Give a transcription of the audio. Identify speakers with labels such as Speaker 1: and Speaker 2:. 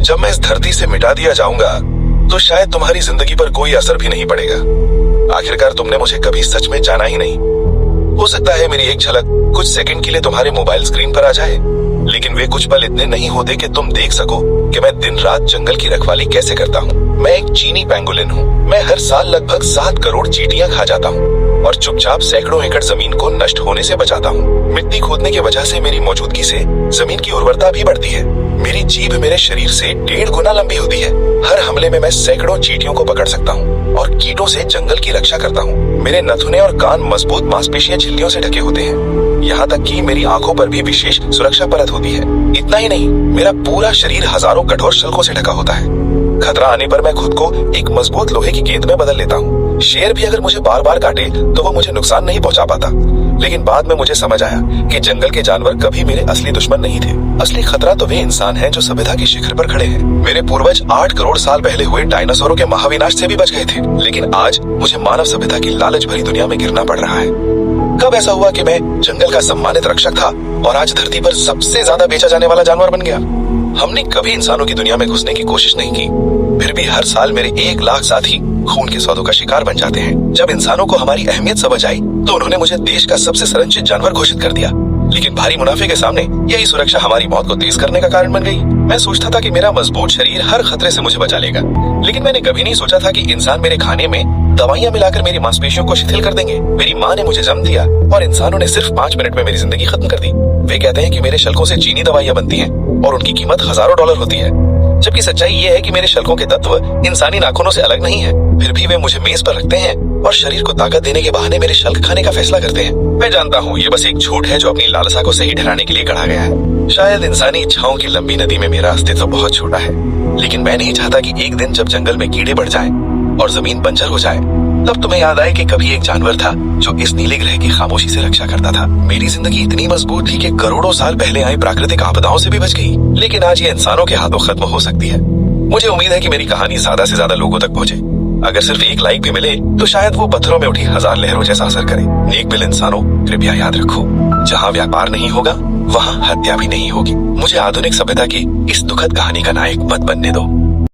Speaker 1: जब मैं इस धरती से मिटा दिया जाऊंगा तो शायद तुम्हारी जिंदगी पर कोई असर भी नहीं पड़ेगा। आखिरकार तुमने मुझे कभी सच में जाना ही नहीं। हो सकता है मेरी एक झलक कुछ सेकंड के लिए तुम्हारे मोबाइल स्क्रीन पर आ जाए, लेकिन वे कुछ पल इतने नहीं होते कि तुम देख सको कि मैं दिन रात जंगल की रखवाली कैसे करता हूँ। मैं एक चीनी पेंगोलिन हूँ। मैं हर साल लगभग 7 करोड़ चींटियां खा जाता हूँ और चुपचाप सैकड़ों एकड़ जमीन को नष्ट होने से बचाता हूँ। मिट्टी खोदने की वजह से मेरी मौजूदगी से जमीन की उर्वरता भी बढ़ती है। मेरी जीभ मेरे शरीर से 1.5 गुना लंबी होती है। हर हमले में मैं सैकड़ों चींटियों को पकड़ सकता हूँ और कीटों से जंगल की रक्षा करता हूँ। मेरे नथुने और कान मजबूत मांसपेशियां झिल्लियों से ढके होते हैं। यहाँ तक कि मेरी आंखों पर भी विशेष सुरक्षा परत होती है। इतना ही नहीं, मेरा पूरा शरीर हजारों कठोर शल्कों से ढका होता है। खतरा आने पर मैं खुद को एक मजबूत लोहे की गेंद में बदल लेता हूँ। शेर भी अगर मुझे बार बार काटे तो वो मुझे नुकसान नहीं पहुँचा पाता। लेकिन बाद में मुझे समझ आया कि जंगल के जानवर कभी मेरे असली दुश्मन नहीं थे। असली खतरा तो वे इंसान हैं जो सभ्यता के शिखर पर खड़े हैं। मेरे पूर्वज 8 करोड़ साल पहले हुए डायनासोरों के महाविनाश से भी बच गए थे, लेकिन आज मुझे मानव सभ्यता की लालच भरी दुनिया में गिरना पड़ रहा है। कब ऐसा हुआ कि मैं जंगल का सम्मानित रक्षक था और आज धरती पर सबसे ज्यादा बेचा जाने वाला जानवर बन गया? हमने कभी इंसानों की दुनिया में घुसने की कोशिश नहीं की, फिर भी हर साल मेरे 1 लाख साथी खून के सौदों का शिकार बन जाते हैं। जब इंसानों को हमारी अहमियत समझ आई तो उन्होंने मुझे देश का सबसे संरक्षित जानवर घोषित कर दिया। लेकिन भारी मुनाफे के सामने यही सुरक्षा हमारी मौत को तेज करने का कारण बन गई। मैं सोचता था कि मेरा मजबूत शरीर हर खतरे से मुझे बचा लेगा, लेकिन मैंने कभी नहीं सोचा था कि इंसान मेरे खाने में दवाइयाँ मिलाकर मेरी मांसपेशियों को शिथिल कर देंगे। मेरी माँ ने मुझे जन्म दिया और इंसानों ने सिर्फ 5 मिनट में मेरी जिंदगी खत्म कर दी। वे कहते हैं कि मेरे शल्कों से चीनी दवाइयाँ बनती हैं और उनकी कीमत हजारों डॉलर होती है, जबकि सच्चाई ये है कि मेरे शल्कों के तत्व इंसानी नाखूनों से अलग नहीं है। फिर भी वे मुझे मेज पर रखते हैं और शरीर को ताकत देने के बहाने मेरे शल्क खाने का फैसला करते हैं। मैं जानता हूँ ये बस एक झूठ है जो अपनी लालसा को सही ठहराने के लिए गढ़ा गया है। शायद इंसानी इच्छाओं की लंबी नदी में मेरा अस्तित्व बहुत छोटा है, लेकिन मैं नहीं चाहता कि एक दिन जब जंगल में कीड़े बढ़ जाएं और जमीन बंजर हो जाए, तब तुम्हें याद आए कि कभी एक जानवर था जो इस नीले ग्रह की खामोशी से रक्षा करता था। मेरी जिंदगी इतनी मजबूत थी कि करोड़ों साल पहले आई प्राकृतिक आपदाओं से भी बच गई, लेकिन आज ये इंसानों के हाथों खत्म हो सकती है। मुझे उम्मीद है कि मेरी कहानी ज्यादा से ज्यादा लोगों तक पहुंचे। अगर सिर्फ 1 लाइक भी मिले तो शायद वो पत्थरों में उठी 1000 लहरों जैसा असर करे। नेक दिल इंसानों, कृपया याद रखो, जहाँ व्यापार नहीं होगा वहाँ हत्या भी नहीं होगी। मुझे आधुनिक सभ्यता की इस दुखद कहानी का नायक मत बनने दो।